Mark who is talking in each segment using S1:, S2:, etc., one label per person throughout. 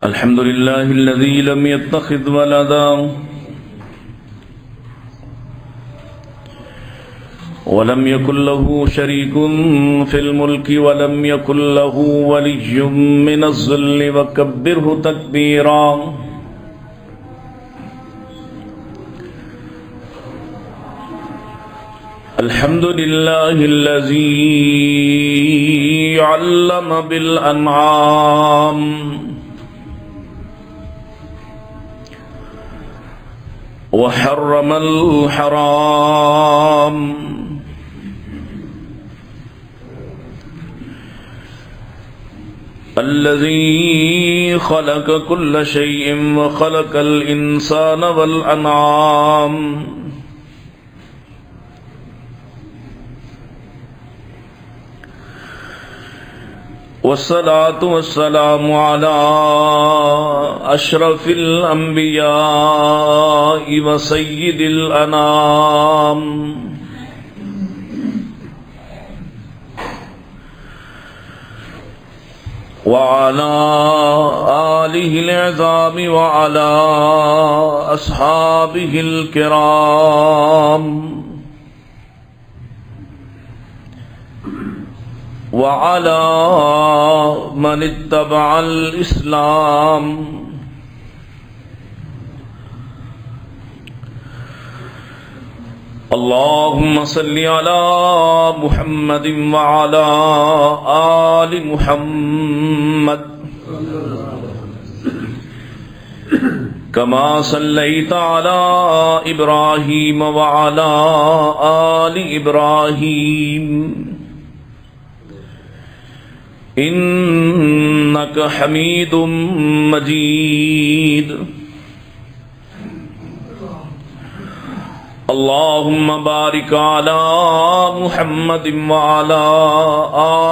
S1: الحمد لله الذي لم يتخذ ولدا ولم يكن له شريك في الملك ولم يكن له ولي من الذل وكبره تكبيرا. الحمد لله الذي علم بالأنعام وحرم الحرام الذي خلق كل شيء وخلق الإنسان والأنعام والصلاة والسلام على أشرف الأنبياء وسيد الأنام وعلى آله العظام وعلى أصحابه الكرام وعلى من اتبع الإسلام. اللهم صل على محمد وعلى آل محمد كما صليت على إبراهيم وعلى آل إبراهيم إنك حميد مجيد. اللهم بارك على محمد وعلى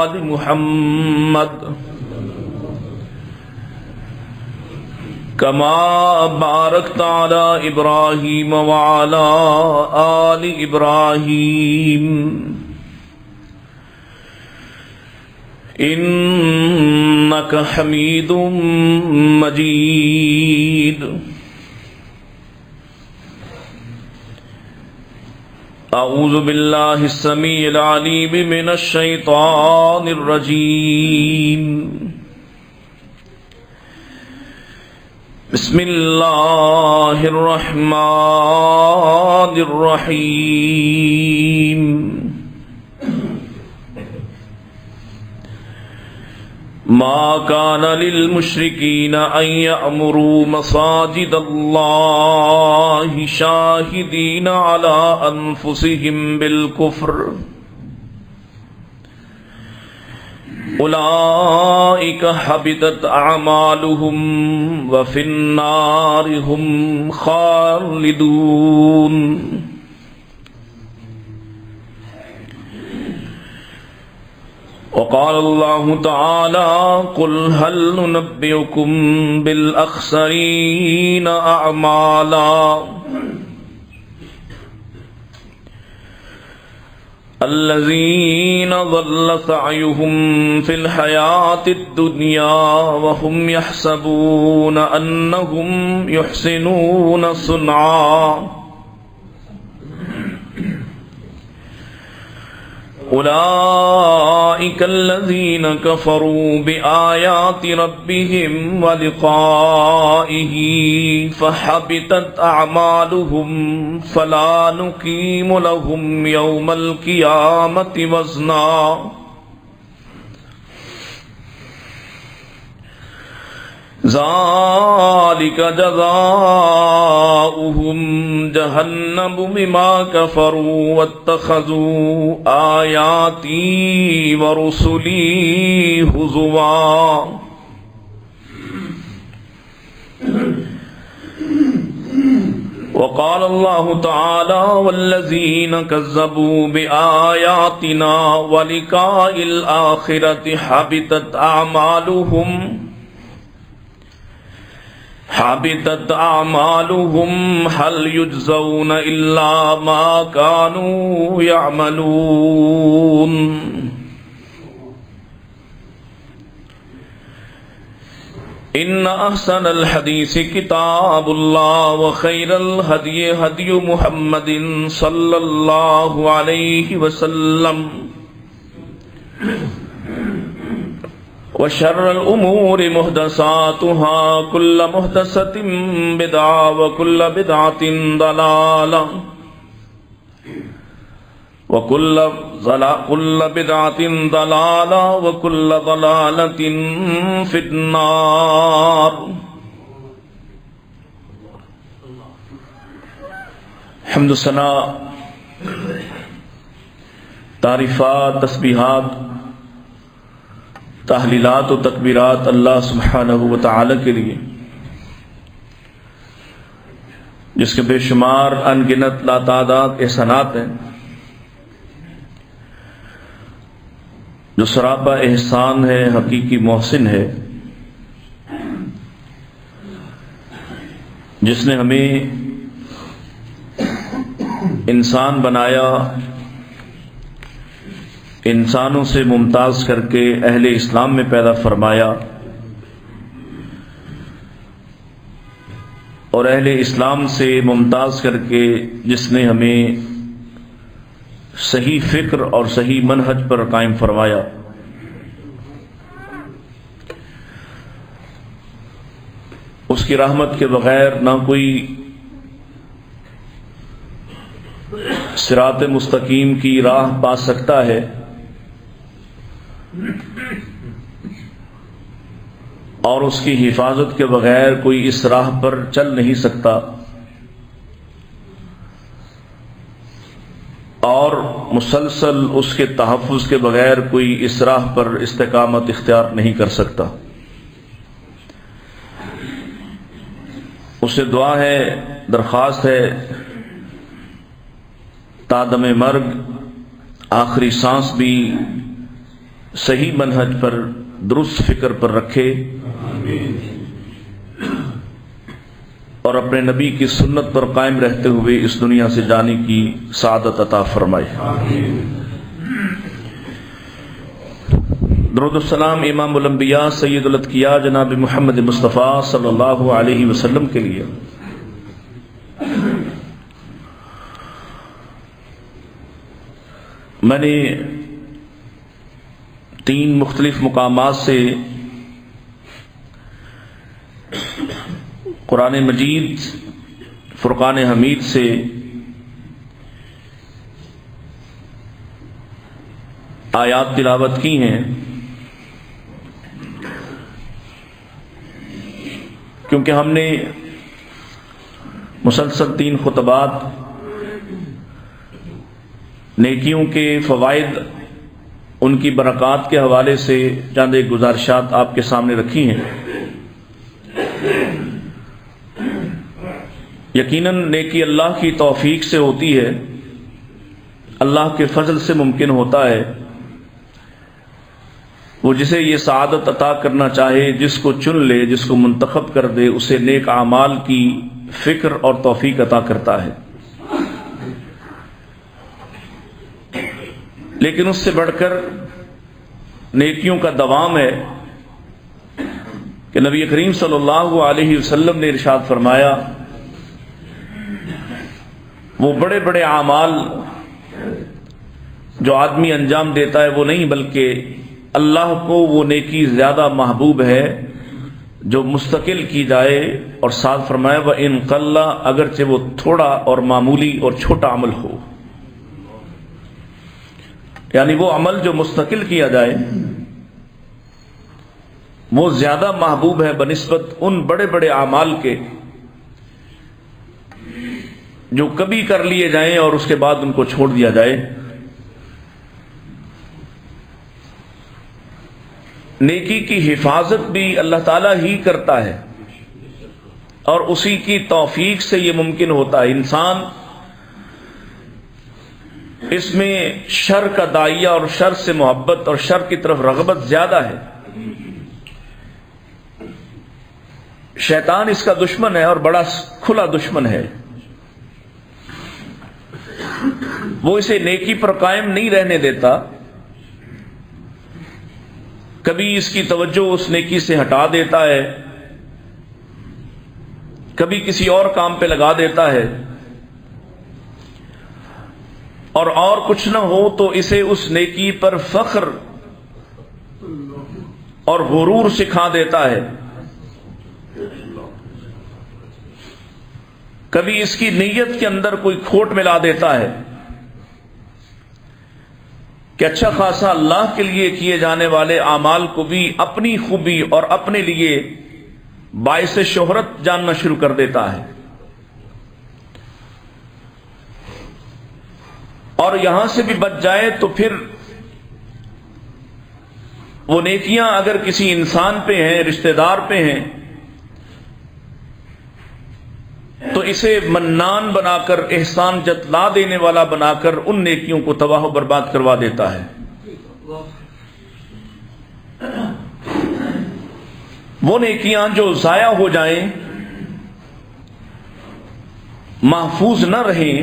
S1: آل محمد كما باركت على إبراهيم وعلى آل إبراهيم إنك حميد مجيد. أعوذ بالله السميع العليم من الشيطان الرجيم. بسم الله الرحمن الرحيم. ما كان للمشركين أن يأمروا مساجد الله شاهدين على أنفسهم بالكفر أولئك حبطت أعمالهم وفي النار هم خالدون. وقال الله تعالى قل هل ننبئكم بالأخسرين أعمالا الذين ضل سعيهم في الحياة الدنيا وهم يحسبون أنهم يحسنون صنعا أولئك الذين كفروا بآيات ربهم ولقائه فحبطت أعمالهم فلا نقيم لهم يوم القيامة وزنا. ذلك جزاؤهم جهنم بما كفروا واتخذوا آياتي ورسلي هزوا. وقال الله تعالى والذين كذبوا بآياتنا ولقاء الآخرة حبطت أعمالهم هل يجزون إلا ما كانوا يعملون. إن أحسن الحديث كتاب الله وخير الهدي هدي محمد صلى الله عليه وسلم وشر الأمور محدثاتها كل محدثة بدعة وكل بدعة ضلالة وكل بدعة ضلالة وكل ضلالة في النار. حمد و ثنا، تعریفات، تسبیحات، تحلیلات و تکبیرات اللہ سبحانہ و تعالی کے لیے، جس کے بے شمار انگنت لاتعداد احسانات ہیں، جو سراپا احسان ہے، حقیقی محسن ہے، جس نے ہمیں انسان بنایا، انسانوں سے ممتاز کر کے اہل اسلام میں پیدا فرمایا، اور اہل اسلام سے ممتاز کر کے جس نے ہمیں صحیح فکر اور صحیح منہج پر قائم فرمایا، اس کی رحمت کے بغیر نہ کوئی صراط مستقیم کی راہ پا سکتا ہے، اور اس کی حفاظت کے بغیر کوئی اس راہ پر چل نہیں سکتا، اور مسلسل اس کے تحفظ کے بغیر کوئی اس راہ پر استقامت اختیار نہیں کر سکتا۔ اس سے دعا ہے، درخواست ہے، تا دم مرگ آخری سانس بھی صحیح منہج پر، درست فکر پر رکھے، اور اپنے نبی کی سنت پر قائم رہتے ہوئے اس دنیا سے جانے کی سعادت عطا فرمائے۔ درود السلام امام الانبیاء سید الاتقیاء جناب محمد مصطفیٰ صلی اللہ علیہ وسلم کے لیے۔ میں نے 3 مختلف مقامات سے قرآن مجید فرقان حمید سے آیات تلاوت کی ہیں، کیونکہ ہم نے مسلسل 3 خطبات نیکیوں کے فوائد، ان کی برکات کے حوالے سے چند ایک گزارشات آپ کے سامنے رکھی ہیں۔ یقیناً نیکی اللہ کی توفیق سے ہوتی ہے، اللہ کے فضل سے ممکن ہوتا ہے۔ وہ جسے یہ سعادت عطا کرنا چاہے، جس کو چن لے، جس کو منتخب کر دے، اسے نیک اعمال کی فکر اور توفیق عطا کرتا ہے۔ لیکن اس سے بڑھ کر نیکیوں کا دوام ہے کہ نبی کریم صلی اللہ علیہ وسلم نے ارشاد فرمایا، وہ بڑے بڑے اعمال جو آدمی انجام دیتا ہے وہ نہیں، بلکہ اللہ کو وہ نیکی زیادہ محبوب ہے جو مستقل کی جائے، اور ساتھ فرمایا وَإِن قَلَّ، اگرچہ وہ تھوڑا اور معمولی اور چھوٹا عمل ہو، یعنی وہ عمل جو مستقل کیا جائے وہ زیادہ محبوب ہے بنسبت ان بڑے بڑے اعمال کے جو کبھی کر لیے جائیں اور اس کے بعد ان کو چھوڑ دیا جائے۔ نیکی کی حفاظت بھی اللہ تعالیٰ ہی کرتا ہے، اور اسی کی توفیق سے یہ ممکن ہوتا ہے۔ انسان اس میں شر کا داعیہ اور شر سے محبت اور شر کی طرف رغبت زیادہ ہے۔ شیطان اس کا دشمن ہے اور بڑا کھلا دشمن ہے، وہ اسے نیکی پر قائم نہیں رہنے دیتا، کبھی اس کی توجہ اس نیکی سے ہٹا دیتا ہے، کبھی کسی اور کام پہ لگا دیتا ہے، اور کچھ نہ ہو تو اسے اس نیکی پر فخر اور غرور سکھا دیتا ہے۔ کبھی اس کی نیت کے اندر کوئی کھوٹ ملا دیتا ہے کہ اچھا خاصا اللہ کے لیے کیے جانے والے اعمال کو بھی اپنی خوبی اور اپنے لیے باعث شہرت جاننا شروع کر دیتا ہے، اور یہاں سے بھی بچ جائے تو پھر وہ نیکیاں اگر کسی انسان پہ ہیں، رشتہ دار پہ ہیں، تو اسے منان بنا کر، احسان جتلا دینے والا بنا کر ان نیکیوں کو تباہ و برباد کروا دیتا ہے۔ وہ نیکیاں جو ضائع ہو جائیں، محفوظ نہ رہیں،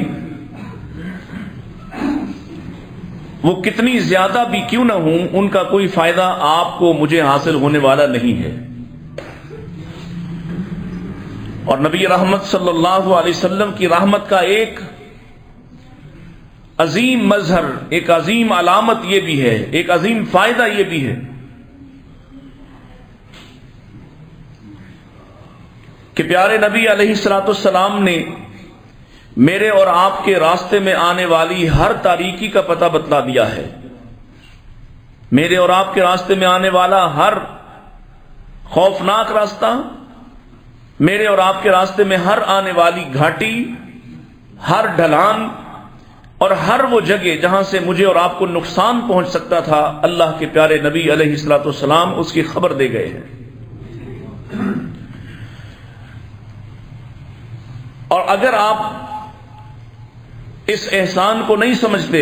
S1: وہ کتنی زیادہ بھی کیوں نہ ہوں، ان کا کوئی فائدہ آپ کو مجھے حاصل ہونے والا نہیں ہے۔ اور نبی رحمت صلی اللہ علیہ وسلم کی رحمت کا ایک عظیم مظہر، ایک عظیم علامت یہ بھی ہے، ایک عظیم فائدہ یہ بھی ہے کہ پیارے نبی علیہ الصلوۃ والسلام نے میرے اور آپ کے راستے میں آنے والی ہر تاریکی کا پتہ بتلا دیا ہے۔ میرے اور آپ کے راستے میں آنے والا ہر خوفناک راستہ، میرے اور آپ کے راستے میں ہر آنے والی گھاٹی، ہر ڈھلان اور ہر وہ جگہ جہاں سے مجھے اور آپ کو نقصان پہنچ سکتا تھا، اللہ کے پیارے نبی علیہ الصلوۃ والسلام اس کی خبر دے گئے ہیں۔ اور اگر آپ اس احسان کو نہیں سمجھتے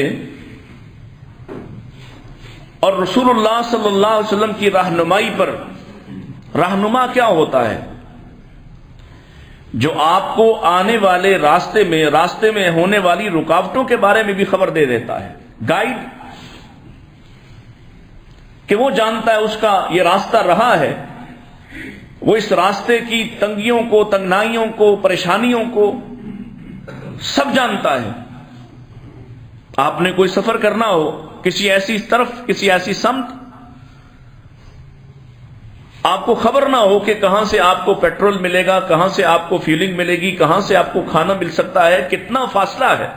S1: اور رسول اللہ صلی اللہ علیہ وسلم کی رہنمائی پر، رہنما کیا ہوتا ہے؟ جو آپ کو آنے والے راستے میں ہونے والی رکاوٹوں کے بارے میں بھی خبر دے دیتا ہے، گائیڈ، کہ وہ جانتا ہے اس کا یہ راستہ رہا ہے، وہ اس راستے کی تنگیوں کو، تنگنائیوں کو، پریشانیوں کو سب جانتا ہے۔ آپ نے کوئی سفر کرنا ہو کسی ایسی طرف، کسی ایسی سمت، آپ کو خبر نہ ہو کہ کہاں سے آپ کو پیٹرول ملے گا، کہاں سے آپ کو فیولنگ ملے گی، کہاں سے آپ کو کھانا مل سکتا ہے، کتنا فاصلہ ہے،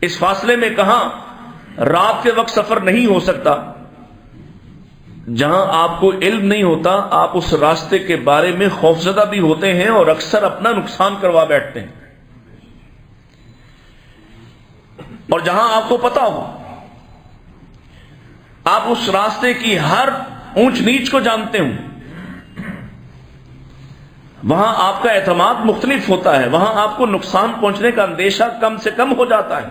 S1: اس فاصلے میں کہاں رات کے وقت سفر نہیں ہو سکتا، جہاں آپ کو علم نہیں ہوتا، آپ اس راستے کے بارے میں خوفزدہ بھی ہوتے ہیں اور اکثر اپنا نقصان کروا بیٹھتے ہیں۔ اور جہاں آپ کو پتا ہو، آپ اس راستے کی ہر اونچ نیچ کو جانتے ہوں، وہاں آپ کا اعتماد مختلف ہوتا ہے، وہاں آپ کو نقصان پہنچنے کا اندیشہ کم سے کم ہو جاتا ہے۔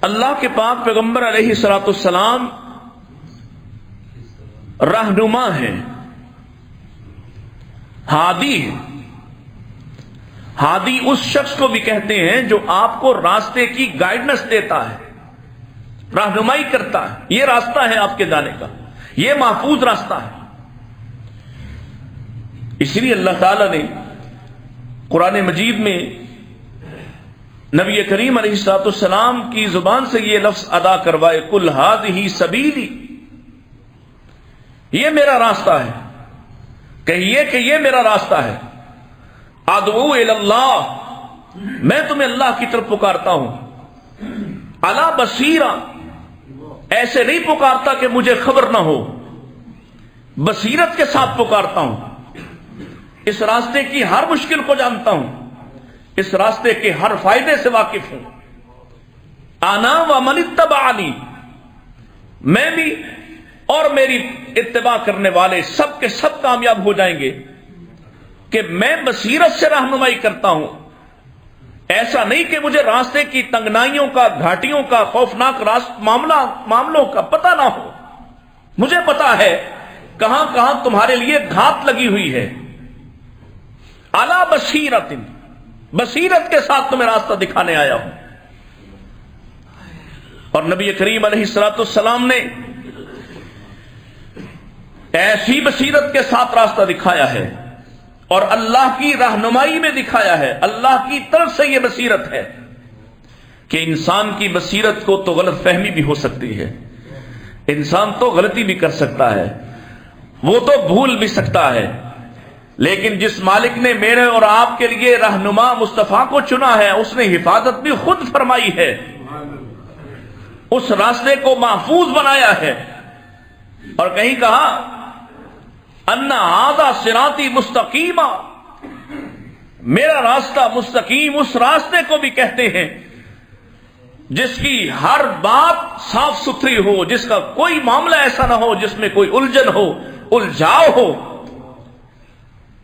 S1: اللہ کے پاک پیغمبر علیہ الصلوۃ والسلام رہنما ہیں، ہادی ہیں۔ ہادی اس شخص کو بھی کہتے ہیں جو آپ کو راستے کی گائیڈنس دیتا ہے، رہنمائی کرتا ہے، یہ راستہ ہے آپ کے جانے کا، یہ محفوظ راستہ ہے۔ اس لیے اللہ تعالی نے قرآن مجید میں نبی کریم علیہ الصلوۃ والسلام کی زبان سے یہ لفظ ادا کروائے، قل ھذہ سبیلی، یہ میرا راستہ ہے، کہیے کہ یہ میرا راستہ ہے، ادعو الی اللہ، میں تمہیں اللہ کی طرف پکارتا ہوں، علی بصیرہ، ایسے نہیں پکارتا کہ مجھے خبر نہ ہو، بصیرت کے ساتھ پکارتا ہوں، اس راستے کی ہر مشکل کو جانتا ہوں، اس راستے کے ہر فائدے سے واقف ہوں، انا ومن اتبعنی، میں بھی اور میری اتباع کرنے والے سب کے سب کامیاب ہو جائیں گے کہ میں بصیرت سے رہنمائی کرتا ہوں، ایسا نہیں کہ مجھے راستے کی تنگنائیوں کا، گھاٹیوں کا، خوفناک معاملوں کا پتہ نہ ہو، مجھے پتا ہے کہاں کہاں تمہارے لیے گھات لگی ہوئی ہے، اعلی بصیرت، بصیرت کے ساتھ تمہیں راستہ دکھانے آیا ہوں۔ اور نبی کریم علیہ الصلوۃ والسلام نے ایسی بصیرت کے ساتھ راستہ دکھایا ہے اور اللہ کی رہنمائی میں دکھایا ہے. اللہ کی طرف سے یہ بصیرت ہے کہ انسان کی بصیرت کو تو غلط فہمی بھی ہو سکتی ہے، انسان تو غلطی بھی کر سکتا ہے، وہ تو بھول بھی سکتا ہے، لیکن جس مالک نے میرے اور آپ کے لیے رہنما مصطفیٰ کو چنا ہے اس نے حفاظت بھی خود فرمائی ہے، اس راستے کو محفوظ بنایا ہے. اور کہیں کہا ان ھذا صراطی مستقیما، میرا راستہ مستقیم اس راستے کو بھی کہتے ہیں جس کی ہر بات صاف ستھری ہو، جس کا کوئی معاملہ ایسا نہ ہو جس میں کوئی الجھن ہو، الجھاؤ ہو.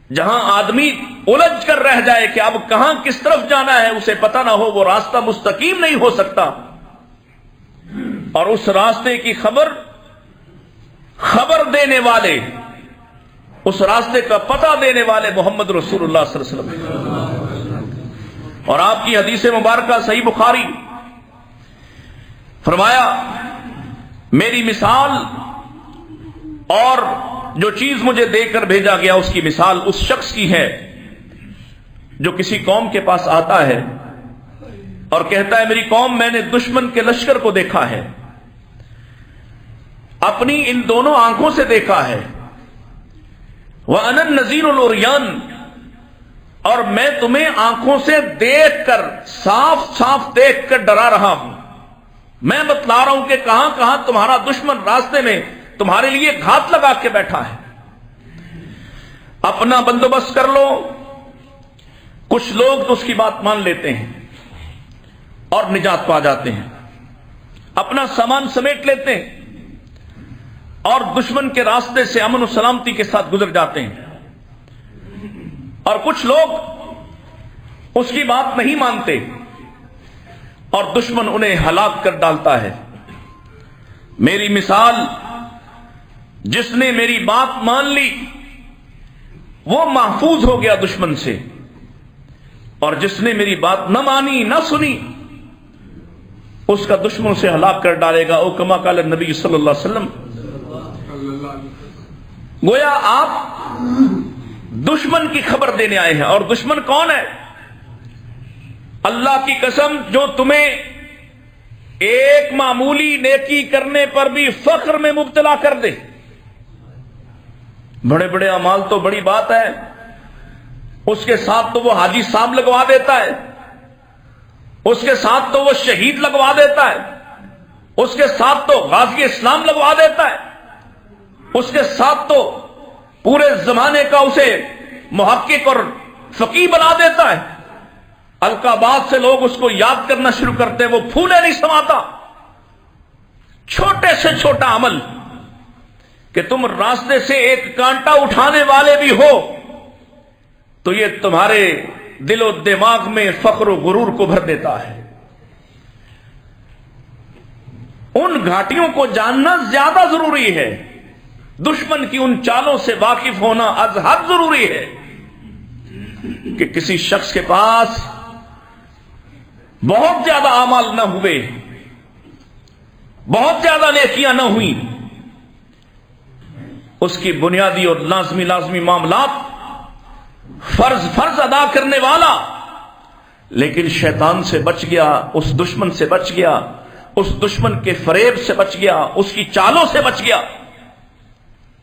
S1: جہاں آدمی الجھ کر رہ جائے کہ اب کہاں کس طرف جانا ہے اسے پتہ نہ ہو، وہ راستہ مستقیم نہیں ہو سکتا. اور اس راستے کی خبر دینے والے، اس راستے کا پتہ دینے والے محمد رسول اللہ صلی اللہ علیہ وسلم. اور آپ کی حدیث مبارکہ صحیح بخاری، فرمایا میری مثال اور جو چیز مجھے دے کر بھیجا گیا اس کی مثال اس شخص کی ہے جو کسی قوم کے پاس آتا ہے اور کہتا ہے میری قوم میں نے دشمن کے لشکر کو دیکھا ہے، اپنی ان دونوں آنکھوں سے دیکھا ہے، وَأَنَا النَّذِيرُ الْعُرْيَانُ، اور میں تمہیں آنکھوں سے دیکھ کر صاف صاف دیکھ کر ڈرا رہا ہوں، میں بتلا رہا ہوں کہ کہاں کہاں تمہارا دشمن راستے میں تمہارے لیے گھات لگا کے بیٹھا ہے، اپنا بندوبست کر لو. کچھ لوگ تو اس کی بات مان لیتے ہیں اور نجات پا جاتے ہیں، اپنا سامان سمیٹ لیتے ہیں اور دشمن کے راستے سے امن و سلامتی کے ساتھ گزر جاتے ہیں. اور کچھ لوگ اس کی بات نہیں مانتے اور دشمن انہیں ہلاک کر ڈالتا ہے. میری مثال، جس نے میری بات مان لی وہ محفوظ ہو گیا دشمن سے، اور جس نے میری بات نہ مانی نہ سنی اس کا دشمن سے ہلاک کر ڈالے گا. او کما قال نبی صلی اللہ علیہ وسلم. گویا آپ دشمن کی خبر دینے آئے ہیں. اور دشمن کون ہے؟ اللہ کی قسم جو تمہیں ایک معمولی نیکی کرنے پر بھی فخر میں مبتلا کر دے. بڑے بڑے اعمال تو بڑی بات ہے، اس کے ساتھ تو وہ حاجی صاحب لگوا دیتا ہے، اس کے ساتھ تو وہ شہید لگوا دیتا ہے، اس کے ساتھ تو غازی اسلام لگوا دیتا ہے، اس کے ساتھ تو پورے زمانے کا اسے محقق اور فقیہ بنا دیتا ہے. القابات سے لوگ اس کو یاد کرنا شروع کرتے ہیں، وہ پھولے نہیں سماتا. چھوٹے سے چھوٹا عمل کہ تم راستے سے ایک کانٹا اٹھانے والے بھی ہو تو یہ تمہارے دل و دماغ میں فخر و غرور کو بھر دیتا ہے. ان گھاٹیوں کو جاننا زیادہ ضروری ہے، دشمن کی ان چالوں سے واقف ہونا از حد ضروری ہے. کہ کسی شخص کے پاس بہت زیادہ اعمال نہ ہوئے، بہت زیادہ نیکیاں نہ ہوئیں، اس کی بنیادی اور لازمی معاملات فرض ادا کرنے والا، لیکن شیطان سے بچ گیا، اس دشمن سے بچ گیا، اس دشمن کے فریب سے بچ گیا، اس کی چالوں سے بچ گیا،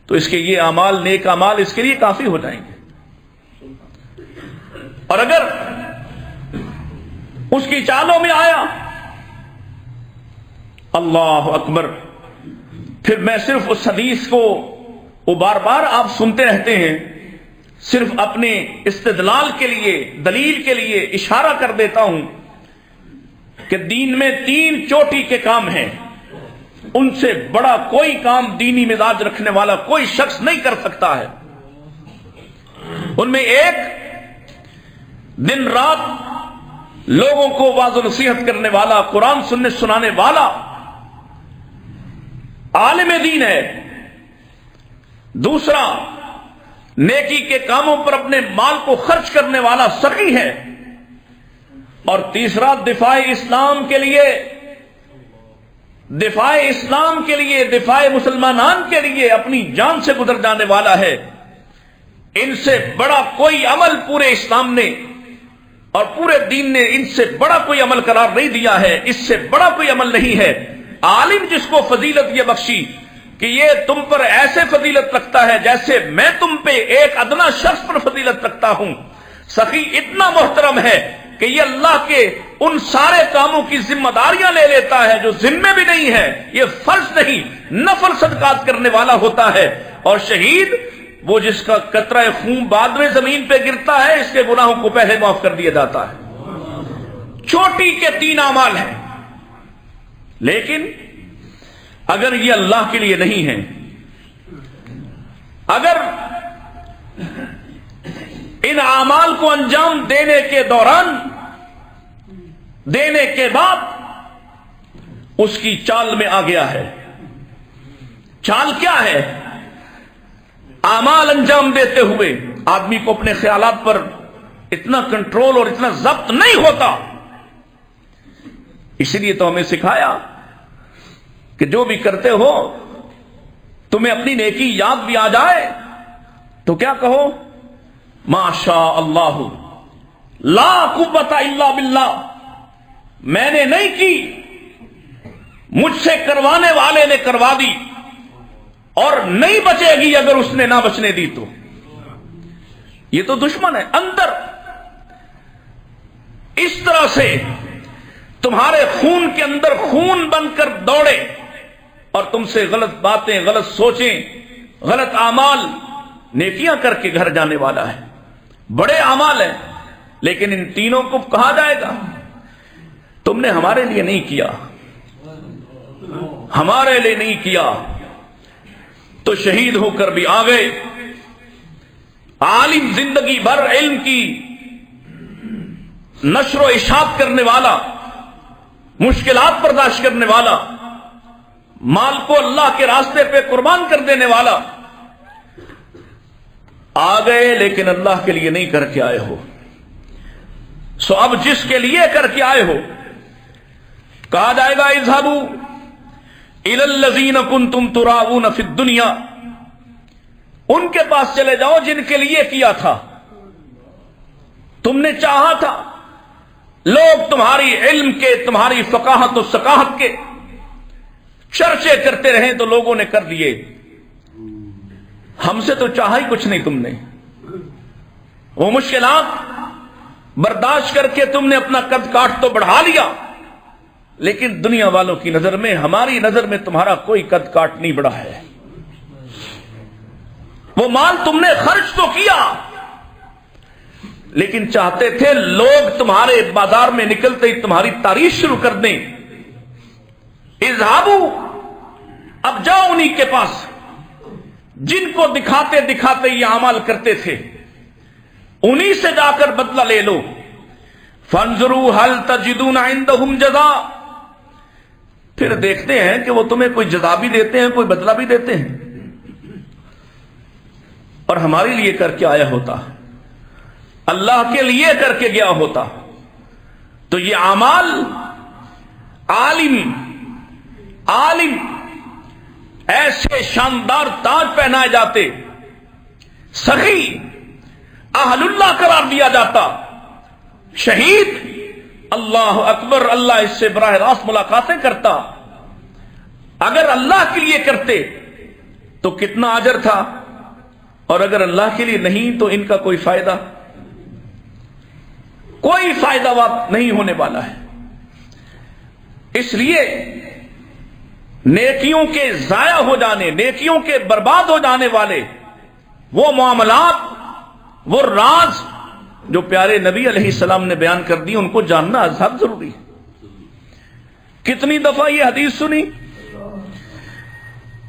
S1: تو اس کے یہ اعمال، نیک اعمال اس کے لیے کافی ہو جائیں گے. اور اگر اس کی چالوں میں آیا، اللہ اکبر، پھر میں صرف اس حدیث کو وہ بار بار آپ سنتے رہتے ہیں، صرف اپنے استدلال کے لیے، دلیل کے لیے اشارہ کر دیتا ہوں کہ دین میں 3 چوٹی کے کام ہیں، ان سے بڑا کوئی کام دینی مزاج رکھنے والا کوئی شخص نہیں کر سکتا ہے. ان میں ایک، دن رات لوگوں کو واعظ و نصیحت کرنے والا، قرآن سننے سنانے والا عالم دین ہے. دوسرا، نیکی کے کاموں پر اپنے مال کو خرچ کرنے والا سخی ہے. اور تیسرا، دفاع اسلام کے لیے دفاع اسلام کے لیے، دفاع مسلمانان کے لیے اپنی جان سے گزر جانے والا ہے، ان سے بڑا کوئی عمل پورے اسلام نے اور پورے دین نے ان سے بڑا کوئی عمل قرار نہیں دیا ہے، اس سے بڑا کوئی عمل نہیں ہے۔ عالم جس کو فضیلت یہ بخشی کہ یہ تم پر ایسے فضیلت رکھتا ہے جیسے میں تم پہ ایک ادنا شخص پر فضیلت رکھتا ہوں، سخی اتنا محترم ہے کہ یہ اللہ کے ان سارے کاموں کی ذمہ داریاں لے لیتا ہے جو ذمے بھی نہیں ہے، یہ فرض نہیں، نفل صدقات کرنے والا ہوتا ہے۔ اور شہید وہ جس کا قطرہ خون بعد میں زمین پہ گرتا ہے، اس کے گناہوں کو پہلے معاف کر دیا جاتا ہے۔ چوٹی کے 3 اعمال ہیں، لیکن اگر یہ اللہ کے لیے نہیں ہے، اگر ان اعمال کو انجام دینے کے دوران، دینے کے بعد اس کی چال میں آ گیا ہے، چال کیا ہے؟ اعمال انجام دیتے ہوئے آدمی کو اپنے خیالات پر اتنا کنٹرول اور اتنا ضبط نہیں ہوتا۔ اس لیے تو ہمیں سکھایا کہ جو بھی کرتے ہو تمہیں اپنی نیکی یاد بھی آ جائے تو کیا کہو؟ ماشاء اللہ لا قوت الا باللہ، میں نے نہیں کی، مجھ سے کروانے والے نے کروا دی، اور نہیں بچے گی اگر اس نے نہ بچنے دی تو۔ یہ تو دشمن ہے اندر، اس طرح سے تمہارے خون کے اندر خون بن کر دوڑے اور تم سے غلط باتیں، غلط سوچیں، غلط اعمال، نیکیاں کر کے گھر جانے والا ہے۔ بڑے اعمال ہیں، لیکن ان تینوں کو کہا جائے گا تم نے ہمارے لیے نہیں کیا، ہمارے لیے نہیں کیا، تو شہید ہو کر بھی آ گئے۔ عالم زندگی بھر علم کی نشر و اشاعت کرنے والا، مشکلات برداشت کرنے والا، مال کو اللہ کے راستے پہ قربان کر دینے والا، آ گئے لیکن اللہ کے لیے نہیں کر کے آئے ہو۔ سو اب جس کے لیے کر کے آئے ہو کہا جائے گا اذهبوا الى الذين كنتم تراؤون في الدنيا، ان کے پاس چلے جاؤ جن کے لیے کیا تھا، تم نے چاہا تھا، لوگ تمہاری علم کے، تمہاری فقاہت و ثقافت کے چرچے کرتے رہیں تو لوگوں نے کر دیے، ہم سے تو چاہا ہی کچھ نہیں تم نے۔ وہ مشکلات برداشت کر کے تم نے اپنا قد کاٹ تو بڑھا لیا، لیکن دنیا والوں کی نظر میں، ہماری نظر میں تمہارا کوئی قد کاٹ نہیں بڑھا ہے۔ وہ مال تم نے خرچ تو کیا، لیکن چاہتے تھے لوگ تمہارے بازار میں نکلتے ہی تمہاری تعریف شروع کر دیں۔ اذهبوا، اب جاؤ انہی کے پاس جن کو دکھاتے دکھاتے یہ اعمال کرتے تھے، انہی سے جا کر بدلہ لے لو۔ فانظروا هل تجدون عندهم جزاء، پھر دیکھتے ہیں کہ وہ تمہیں کوئی جزا بھی دیتے ہیں، کوئی بدلہ بھی دیتے ہیں۔ اور ہمارے لیے کر کے آیا ہوتا، اللہ کے لیے کر کے گیا ہوتا تو یہ اعمال عالم ایسے شاندار تاج پہنائے جاتے، سخی اہل اللہ قرار دیا جاتا، شہید اللہ اکبر، اللہ اس سے براہ راست ملاقاتیں کرتا۔ اگر اللہ کے لیے کرتے تو کتنا اجر تھا، اور اگر اللہ کے لیے نہیں تو ان کا کوئی فائدہ نہیں ہونے والا ہے۔ اس لیے نیکیوں کے ضائع ہو جانے، نیکیوں کے برباد ہو جانے والے وہ معاملات، وہ راز جو پیارے نبی علیہ السلام نے بیان کر دی، ان کو جاننا ازحد ضروری ہے۔ کتنی دفعہ یہ حدیث سنی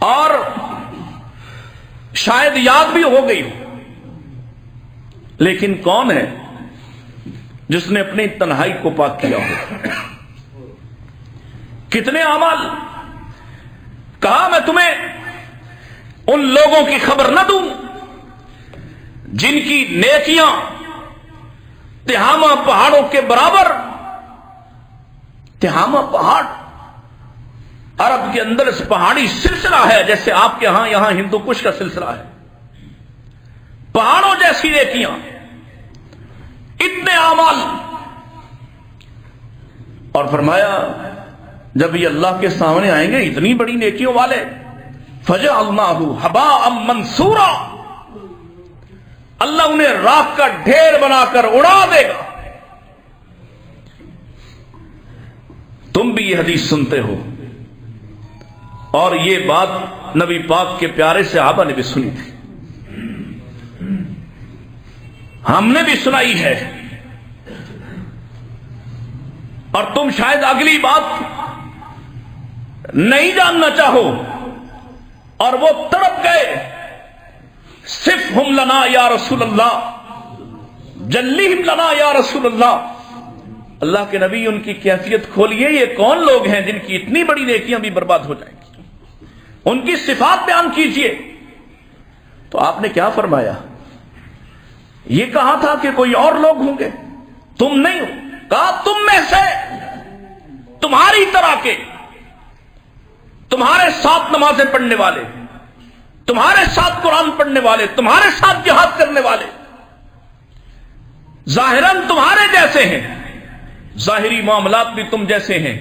S1: اور شاید یاد بھی ہو گئی، لیکن کون ہے جس نے اپنی تنہائی کو پاک کیا ہو؟ کتنے اعمال، کہا میں تمہیں ان لوگوں کی خبر نہ دوں جن کی نیکیاں تہامہ پہاڑوں کے برابر، تہامہ پہاڑ عرب کے اندر اس پہاڑی سلسلہ ہے جیسے آپ کے ہاں یہاں ہندو کش کا سلسلہ ہے، پہاڑوں جیسی نیکیاں، اتنے اعمال. اور فرمایا جب یہ اللہ کے سامنے آئیں گے اتنی بڑی نیکیوں والے، فَجَعَلْنَاهُ هَبَاءً مَنْثُورًا، اللہ انہیں راکھ کا ڈھیر بنا کر اڑا دے گا. تم بھی یہ حدیث سنتے ہو، اور یہ بات نبی پاک کے پیارے صحابہ نے بھی سنی تھی، ہم نے بھی سنائی ہے. اور تم شاید اگلی بات نہیں جاننا چاہو، اور وہ تڑپ گئے، صفہم لنا یا رسول اللہ، جلیہم لنا یا رسول اللہ. اللہ کے نبی ان کی کیفیت کھولیے، یہ کون لوگ ہیں جن کی اتنی بڑی نیکیاں بھی برباد ہو جائیں گی، ان کی صفات بیان کیجئے. تو آپ نے کیا فرمایا؟ یہ کہا تھا کہ کوئی اور لوگ ہوں گے، تم نہیں ہو. کہا تم میں سے تمہاری طرح کے، تمہارے ساتھ نمازیں پڑھنے والے، تمہارے ساتھ قرآن پڑھنے والے، تمہارے ساتھ جہاد کرنے والے، ظاہراً تمہارے جیسے ہیں، ظاہری معاملات بھی تم جیسے ہیں.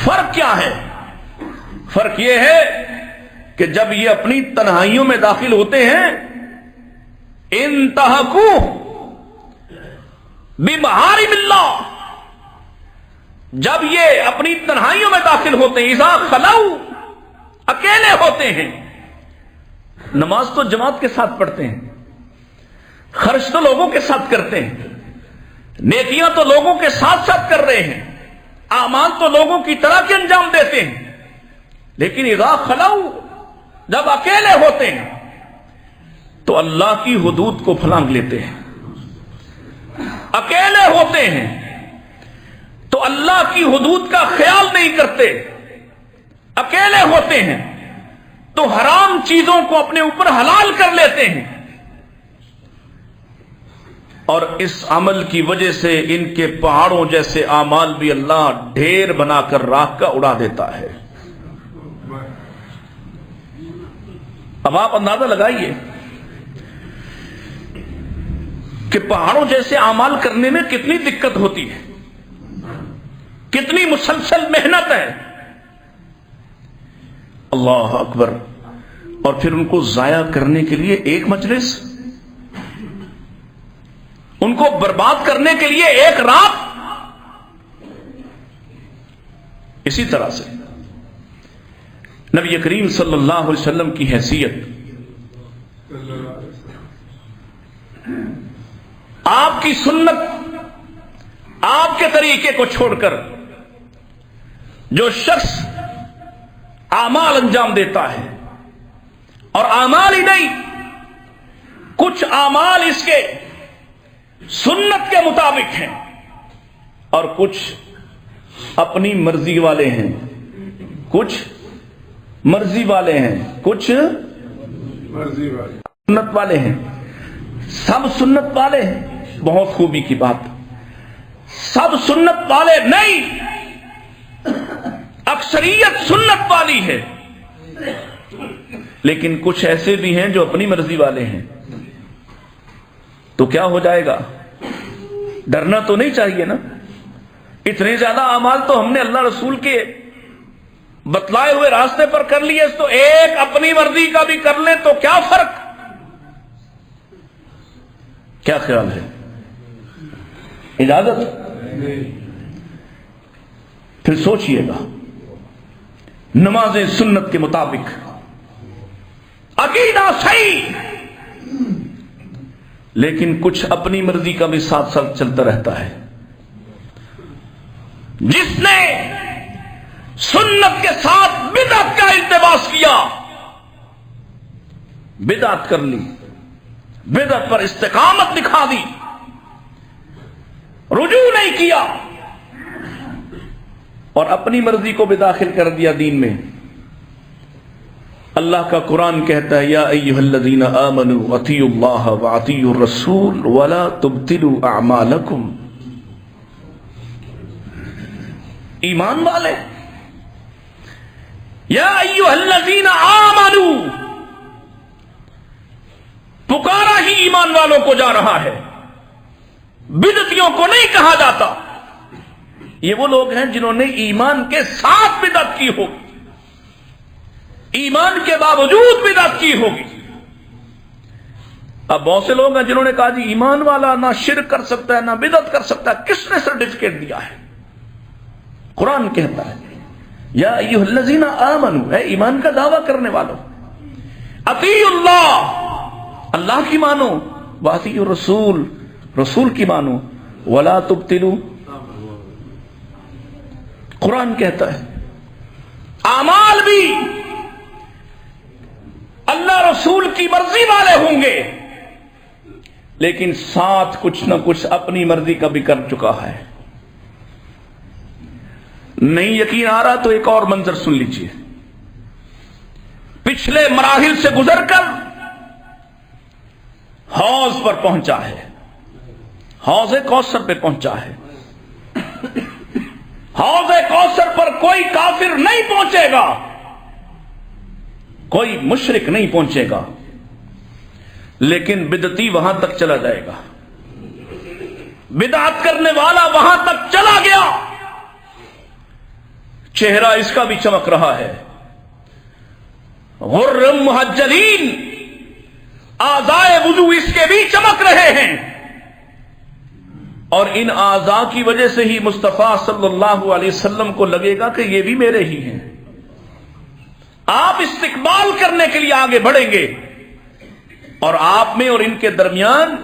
S1: فرق کیا ہے؟ فرق یہ ہے کہ جب یہ اپنی تنہائیوں میں داخل ہوتے ہیں، انتہکو بمحارم اللہ، جب یہ اپنی تنہائیوں میں داخل ہوتے ہیں، اذا خلو، اکیلے ہوتے ہیں، نماز تو جماعت کے ساتھ پڑھتے ہیں، خرچ تو لوگوں کے ساتھ کرتے ہیں، نیکیاں تو لوگوں کے ساتھ ساتھ کر رہے ہیں، اعمال تو لوگوں کی طرح کے انجام دیتے ہیں، لیکن اذا خلو، جب اکیلے ہوتے ہیں تو اللہ کی حدود کو پھلانگ لیتے ہیں. اکیلے ہوتے ہیں تو اللہ کی حدود کا خیال نہیں کرتے، اکیلے ہوتے ہیں تو حرام چیزوں کو اپنے اوپر حلال کر لیتے ہیں، اور اس عمل کی وجہ سے ان کے پہاڑوں جیسے اعمال بھی اللہ ڈھیر بنا کر راکھ کا اڑا دیتا ہے. اب آپ اندازہ لگائیے کہ پہاڑوں جیسے اعمال کرنے میں کتنی دقت ہوتی ہے، کتنی مسلسل محنت ہے. اللہ اکبر. اور پھر ان کو ضائع کرنے کے لیے ایک مجلس، ان کو برباد کرنے کے لیے ایک رات. اسی طرح سے نبی کریم صلی اللہ علیہ وسلم کی حیثیت، آپ کی سنت، آپ کے طریقے کو چھوڑ کر جو شخص اعمال انجام دیتا ہے، اور اعمال ہی نہیں، کچھ اعمال اس کے سنت کے مطابق ہیں اور کچھ اپنی مرضی والے ہیں، کچھ مرضی والے ہیں، کچھ مرضی والے، سنت والے ہیں. سب سنت والے ہیں، بہت خوبی کی بات، سب سنت والے نہیں، اکثریت سنت والی ہے، لیکن کچھ ایسے بھی ہیں جو اپنی مرضی والے ہیں. تو کیا ہو جائے گا؟ ڈرنا تو نہیں چاہیے نا. اتنے زیادہ اعمال تو ہم نے اللہ رسول کے بتلائے ہوئے راستے پر کر لیے، تو ایک اپنی مرضی کا بھی کر لیں تو کیا فرق؟ کیا خیال ہے؟ اجازت؟ پھر سوچئے گا، نمازیں سنت کے مطابق، عقیدہ صحیح، لیکن کچھ اپنی مرضی کا بھی ساتھ ساتھ چلتا رہتا ہے. جس نے سنت کے ساتھ بدعت کا التباس کیا، بدعت کر لی، بدعت پر استقامت دکھا دی، رجوع نہیں کیا، اور اپنی مرضی کو بھی داخل کر دیا دین میں. اللہ کا قرآن کہتا ہے، یا ایھا الذین آمنوا اطیعوا اللہ واطیعوا الرسول ولا تبطلوا اعمالکم. ایمان والے، یا ایھا الذین آمنوا، پکارا ہی ایمان والوں کو جا رہا ہے، بدعتیوں کو نہیں کہا جاتا۔ یہ وہ لوگ ہیں جنہوں نے ایمان کے ساتھ بدعت کی ہوگی، ایمان کے باوجود بدعت کی ہوگی۔ اب بہت سے لوگ ہیں جنہوں نے کہا جی ایمان والا نہ شرک کر سکتا ہے نہ بدعت کر سکتا ہے۔ کس نے سرٹیفکیٹ دیا ہے؟ قرآن کہتا ہے یا ایھا الذین آمنوا، اے ایمان کا دعویٰ کرنے والوں، اطیعوا اللہ، اللہ کی مانو، واطیعوا الرسول، رسول کی مانو، ولا تبطلوا، قرآن کہتا ہے اعمال بھی اللہ رسول کی مرضی والے ہوں گے، لیکن ساتھ کچھ نہ کچھ اپنی مرضی کا بھی کر چکا ہے۔ نہیں یقین آ رہا تو ایک اور منظر سن لیجئے۔ پچھلے مراحل سے گزر کر حوض پر پہنچا ہے، حوض کوثر پہ پہنچا ہے۔ حوض کوثر پر کوئی کافر نہیں پہنچے گا، کوئی مشرک نہیں پہنچے گا، لیکن بدعتی وہاں تک چلا جائے گا، بدعت کرنے والا وہاں تک چلا گیا، چہرہ اس کا بھی چمک رہا ہے، غرم محجلین، اعضائے وضو اس کے بھی چمک رہے ہیں، اور ان اعضاء کی وجہ سے ہی مصطفیٰ صلی اللہ علیہ وسلم کو لگے گا کہ یہ بھی میرے ہی ہیں۔ آپ استقبال کرنے کے لیے آگے بڑھیں گے اور آپ میں اور ان کے درمیان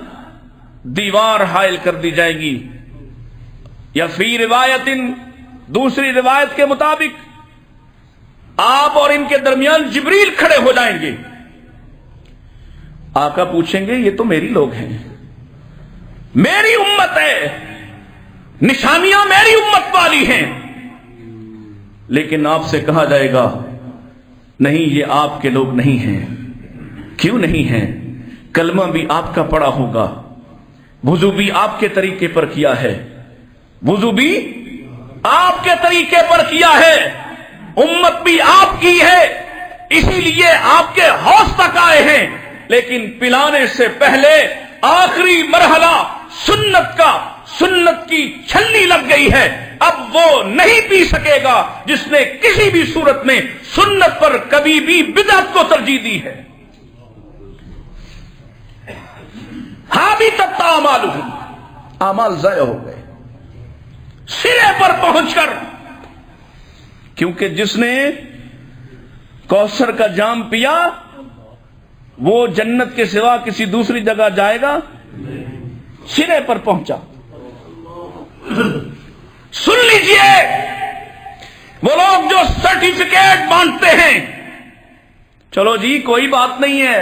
S1: دیوار حائل کر دی جائے گی، یا فی روایت، دوسری روایت کے مطابق آپ اور ان کے درمیان جبریل کھڑے ہو جائیں گے۔ آقا پوچھیں گے یہ تو میری لوگ ہیں، میری امت ہے، نشانیاں میری امت والی ہیں، لیکن آپ سے کہا جائے گا نہیں یہ آپ کے لوگ نہیں ہیں۔ کیوں نہیں ہیں؟ کلمہ بھی آپ کا پڑا ہوگا، وضو بھی آپ کے طریقے پر کیا ہے، وضو بھی آپ کے طریقے پر کیا ہے، امت بھی آپ کی ہے، اسی لیے آپ کے حوض تک آئے ہیں، لیکن پلانے سے پہلے آخری مرحلہ سنت کا، سنت کی چھلنی لگ گئی ہے، اب وہ نہیں پی سکے گا جس نے کسی بھی صورت میں سنت پر کبھی بھی بدعت کو ترجیح دی ہے۔ حابطت اعمالہم، اعمال ضائع ہو گئے سرے پر پہنچ کر، کیونکہ جس نے کوثر کا جام پیا وہ جنت کے سوا کسی دوسری جگہ جائے گا، سرے پر پہنچا۔ سن لیجئے، وہ لوگ جو سرٹیفکیٹ بانٹتے ہیں، چلو جی کوئی بات نہیں ہے،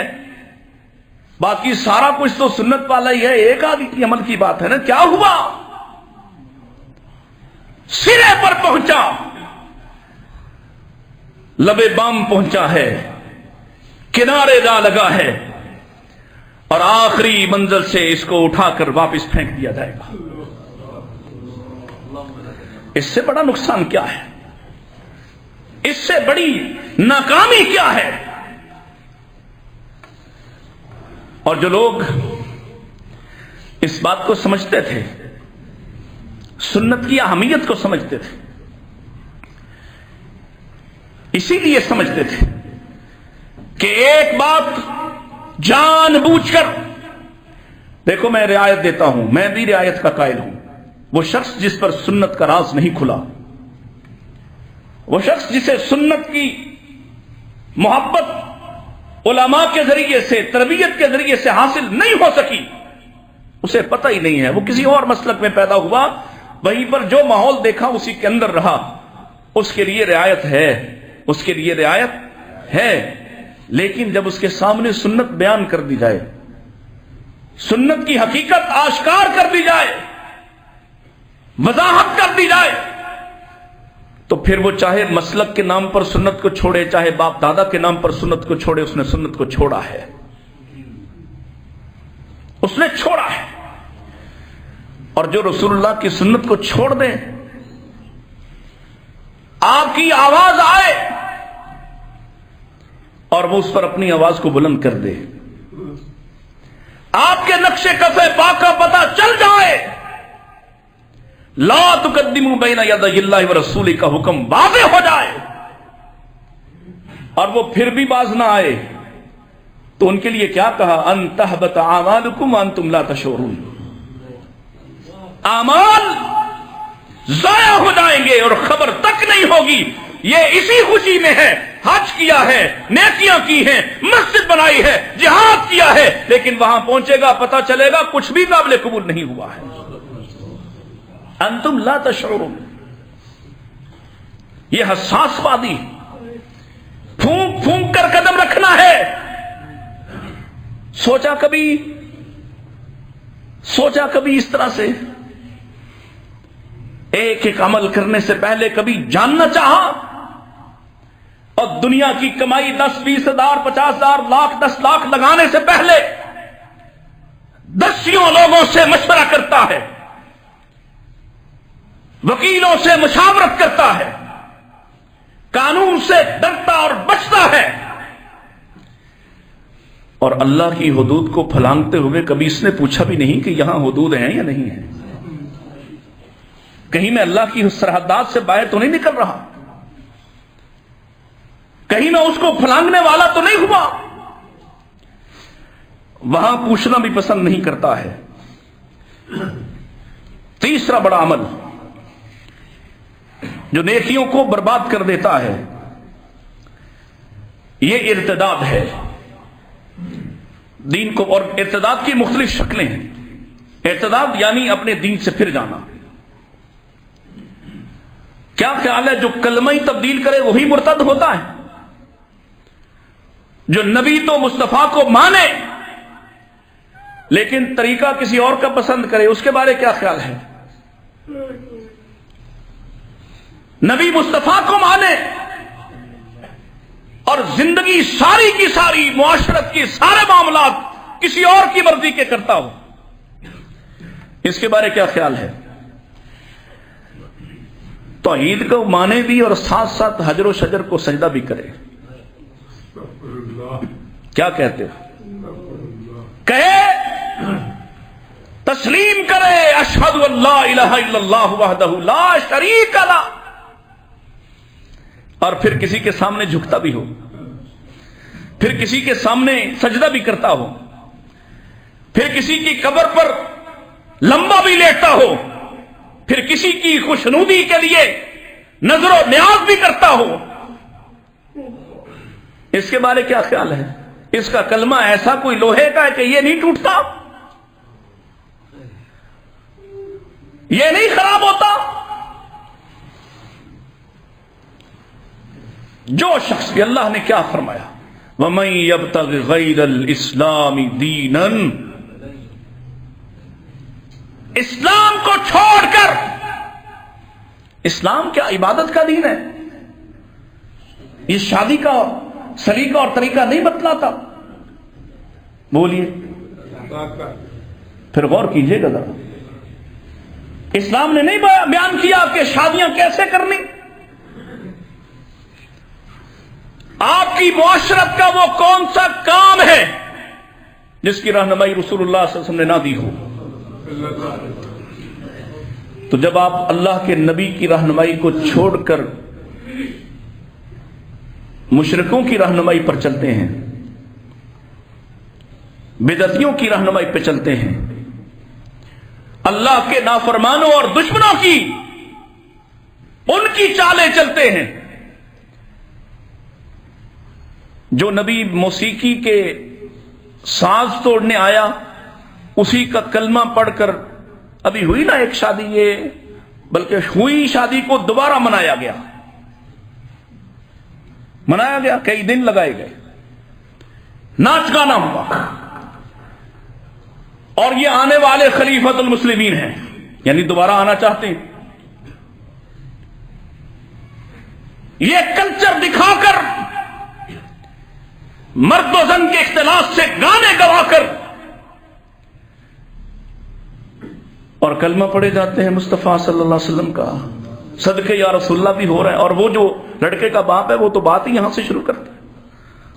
S1: باقی سارا کچھ تو سنت والا ہی ہے، ایک آدھی کی عمل کی بات ہے نا، کیا ہوا؟ سرے پر پہنچا، لبے بام پہنچا ہے، کنارے جا لگا ہے، اور آخری منزل سے اس کو اٹھا کر واپس پھینک دیا جائے گا۔ اس سے بڑا نقصان کیا ہے؟ اس سے بڑی ناکامی کیا ہے؟ اور جو لوگ اس بات کو سمجھتے تھے، سنت کی اہمیت کو سمجھتے تھے، اسی لیے سمجھتے تھے کہ ایک بات جان بوجھ کر، دیکھو میں رعایت دیتا ہوں، میں بھی رعایت کا قائل ہوں، وہ شخص جس پر سنت کا راز نہیں کھلا، وہ شخص جسے سنت کی محبت علماء کے ذریعے سے، تربیت کے ذریعے سے حاصل نہیں ہو سکی، اسے پتہ ہی نہیں ہے، وہ کسی اور مسلک میں پیدا ہوا، وہیں پر جو ماحول دیکھا اسی کے اندر رہا، اس کے لیے رعایت ہے، اس کے لیے رعایت ہے، لیکن جب اس کے سامنے سنت بیان کر دی جائے، سنت کی حقیقت آشکار کر دی جائے، وضاحت کر دی جائے، تو پھر وہ چاہے مسلک کے نام پر سنت کو چھوڑے، چاہے باپ دادا کے نام پر سنت کو چھوڑے، اس نے سنت کو چھوڑا ہے، اس نے چھوڑا ہے۔ اور جو رسول اللہ کی سنت کو چھوڑ دیں، آپ کی آواز آئے اور وہ اس پر اپنی آواز کو بلند کر دے، آپ کے نقش کفے پاک کا پتہ چل جائے، لا تقدموا بین یدی اللہ ورسولہ کا حکم واضح ہو جائے، اور وہ پھر بھی باز نہ آئے، تو ان کے لیے کیا کہا؟ ان تحبط اعمالکم وانتم لا تشعرون، اعمال ضائع ہو جائیں گے اور خبر تک نہیں ہوگی۔ یہ اسی خوشی میں ہے، حج کیا ہے، نیکیاں کی ہیں، مسجد بنائی ہے، جہاد کیا ہے، لیکن وہاں پہنچے گا پتہ چلے گا کچھ بھی قابل قبول نہیں ہوا ہے۔ انتم لا تشعرون، یہ حساس وادی، پھونک پھونک کر قدم رکھنا ہے۔ سوچا کبھی اس طرح سے ایک ایک عمل کرنے سے پہلے کبھی جاننا چاہا؟ اور دنیا کی کمائی 10 20 ہزار 50 ہزار لاکھ 10 لاکھ لگانے سے پہلے دسیوں لوگوں سے مشورہ کرتا ہے، وکیلوں سے مشاورت کرتا ہے، قانون سے ڈرتا اور بچتا ہے، اور اللہ کی حدود کو پھلانگتے ہوئے کبھی اس نے پوچھا بھی نہیں کہ یہاں حدود ہیں یا نہیں ہیں، کہیں میں اللہ کی سرحدات سے باہر تو نہیں نکل رہا، کہیں میں اس کو پھلانگنے والا تو نہیں ہوا۔ وہاں پوچھنا بھی پسند نہیں کرتا ہے۔ تیسرا بڑا عمل جو نیکیوں کو برباد کر دیتا ہے، یہ ارتداد ہے۔ دین کو، اور ارتداد کی مختلف شکلیں ہیں۔ ارتداد یعنی اپنے دین سے پھر جانا۔ کیا خیال ہے جو کلمہ ہی تبدیل کرے وہی مرتد ہوتا ہے؟ جو نبی تو مصطفیٰ کو مانے لیکن طریقہ کسی اور کا پسند کرے، اس کے بارے کیا خیال ہے؟ نبی مصطفیٰ کو مانے اور زندگی ساری کی ساری معاشرت کی سارے معاملات کسی اور کی مرضی کے کرتا ہو، اس کے بارے کیا خیال ہے؟ توحید کو مانے بھی اور ساتھ ساتھ حجر و شجر کو سجدہ بھی کرے، کیا کہتے ہو؟ کہے تسلیم کرے اشہد ان لا الہ الا اللہ وحدہ لا شریک لہ، اور پھر کسی کے سامنے جھکتا بھی ہو، پھر کسی کے سامنے سجدہ بھی کرتا ہو، پھر کسی کی قبر پر لمبا بھی لیٹتا ہو، پھر کسی کی خوشنودی کے لیے نظر و نیاز بھی کرتا ہو، اس کے بارے کیا خیال ہے؟ اس کا کلمہ ایسا کوئی لوہے کا ہے کہ یہ نہیں ٹوٹتا، یہ نہیں خراب ہوتا؟ جو شخص بھی، اللہ نے کیا فرمایا؟ وَمَن يَبْتَغِ غَيْرَ الْإِسْلَامِ دِينًا، اسلام کو چھوڑ کر، اسلام کیا عبادت کا دین ہے؟ یہ شادی کا سلیقہ اور طریقہ نہیں بتلاتا؟ بولیے، پھر غور کیجئے گا ذرا، اسلام نے نہیں بیان کیا کہ شادیاں کیسے کرنی؟ آپ کی معاشرت کا وہ کون سا کام ہے جس کی رہنمائی رسول اللہ صلی اللہ علیہ وسلم نے نہ دی ہو؟ تو جب آپ اللہ کے نبی کی رہنمائی کو چھوڑ کر مشرکوں کی رہنمائی پر چلتے ہیں، بدعتیوں کی رہنمائی پہ چلتے ہیں، اللہ کے نافرمانوں اور دشمنوں کی ان کی چالیں چلتے ہیں، جو نبی موسیقی کے ساز توڑنے آیا اسی کا کلمہ پڑھ کر، ابھی ہوئی نا ایک شادی، یہ بلکہ ہوئی شادی کو دوبارہ منایا گیا، کئی دن لگائے گئے، ناچ گانا ہوا، اور یہ آنے والے خلیفۃ المسلمین ہیں، یعنی دوبارہ آنا چاہتے ہیں، یہ کلچر دکھا کر، مرد و زن کے اختلاط سے گانے گوا کر، اور کلمہ پڑھے جاتے ہیں مصطفیٰ صلی اللہ علیہ وسلم کا، صدقے یا رسول اللہ بھی ہو رہا ہے، اور وہ جو لڑکے کا باپ ہے وہ تو بات ہی یہاں سے شروع کرتا ہے،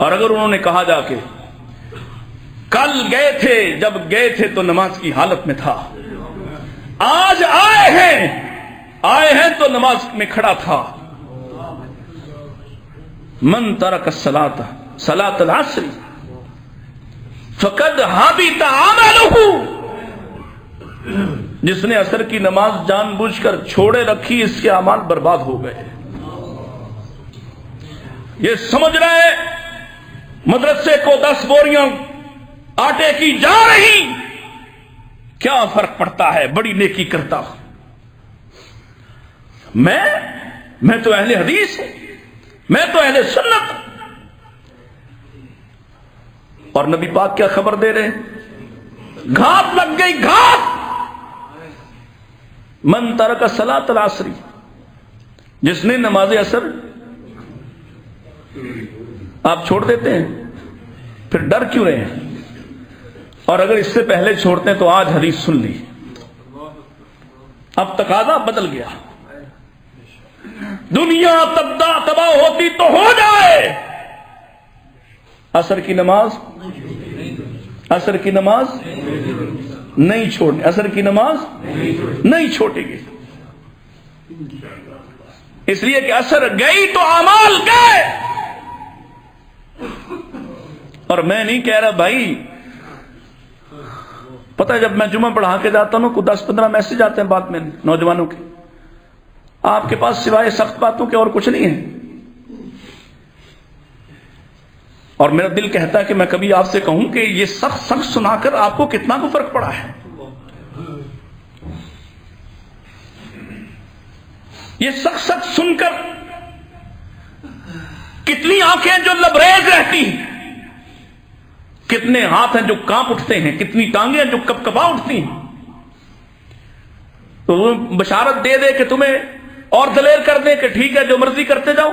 S1: اور اگر انہوں نے کہا جا کے کل گئے تھے، جب گئے تھے تو نماز کی حالت میں تھا، آج آئے ہیں تو نماز میں کھڑا تھا، من ترک الصلاۃ صلاۃ العصر فقد حبط عملہ، جس نے عصر کی نماز جان بوجھ کر چھوڑے رکھی اس کے اعمال برباد ہو گئے۔ یہ سمجھ رہے مدرسے کو 10 بوریاں آٹے کی جا رہی، کیا فرق پڑتا ہے، بڑی نیکی کرتا ہوں میں تو اہل حدیث ہوں، میں تو اہل سنت ہوں۔ اور نبی پاک کیا خبر دے رہے ہیں، گھات لگ گئی، گھات، من ترک صلاۃ العصر، جس نے نماز عصر آپ چھوڑ دیتے ہیں، پھر ڈر کیوں رہے ہیں؟ اور اگر اس سے پہلے چھوڑتے ہیں تو آج حدیث سن لی، اب تقاضا بدل گیا، دنیا تباہ ہوتی تو ہو جائے، عصر کی نماز نہیں چھوڑنی، عصر کی نماز نہیں چھوٹے گی، اس لیے کہ عصر گئی تو اعمال گئے۔ اور میں نہیں کہہ رہا بھائی، پتہ ہے جب میں جمعہ پڑھا کے جاتا ہوں کو 10-15 میسج آتے ہیں بعد میں نوجوانوں کے، آپ کے پاس سوائے سخت باتوں کے اور کچھ نہیں ہے، اور میرا دل کہتا ہے کہ میں کبھی آپ سے کہوں کہ یہ سخت سنا کر آپ کو کتنا کو فرق پڑا ہے، یہ سخت سن کر کتنی آنکھیں جو لبریز رہتی ہیں، کتنے ہاتھ ہیں جو کانپ اٹھتے ہیں، کتنی ٹانگیں ہیں جو کپ کپا اٹھتی ہیں، تو وہ بشارت دے دے کہ تمہیں اور دلیر کر دیں کہ ٹھیک ہے جو مرضی کرتے جاؤ،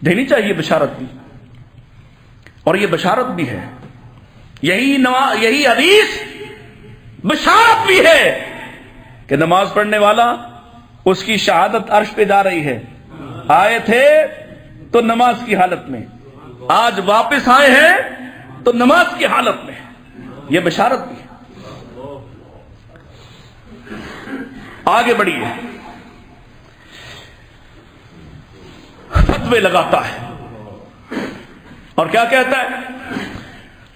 S1: دینی چاہیے بشارت بھی، اور یہ بشارت بھی ہے، یہی حدیث بشارت بھی ہے کہ نماز پڑھنے والا اس کی شہادت عرش پہ جا رہی ہے، آئے تھے تو نماز کی حالت میں، آج واپس آئے ہیں تو نماز کی حالت میں، یہ بشارت بھی ہے۔ آگے بڑھیے، فتوے لگاتا ہے اور کیا کہتا ہے،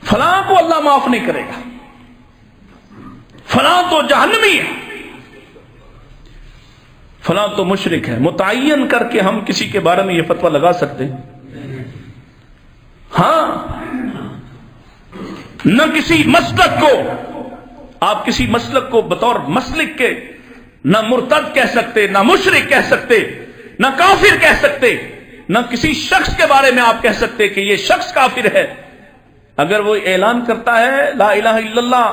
S1: فلاں کو اللہ معاف نہیں کرے گا، فلاں تو جہنمی ہے، فلاں تو مشرک ہے، متعین کر کے ہم کسی کے بارے میں یہ فتویٰ لگا سکتے ہیں؟ ہاں، نہ کسی مسلک کو، آپ کسی مسلک کو بطور مسلک کے نہ مرتد کہہ سکتے، نہ مشرک کہہ سکتے، نہ کافر کہہ سکتے، نہ کسی شخص کے بارے میں آپ کہہ سکتے کہ یہ شخص کافر ہے، اگر وہ اعلان کرتا ہے لا الہ الا اللہ،